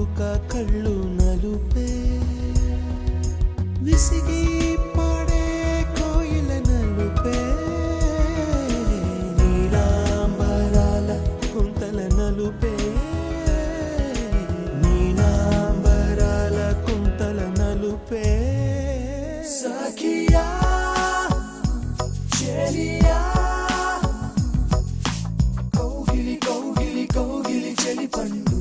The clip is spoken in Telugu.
కాటుక కళ్ళు నలుపే విసిగి పడే కోయిల నలుపే నీలాంబరాల కుంతల నలుపే నీలాంబరాల కుంతల నలుపే సఖియా చెలియా కౌగిలి కౌగిలి కౌగిలి చెలి పండు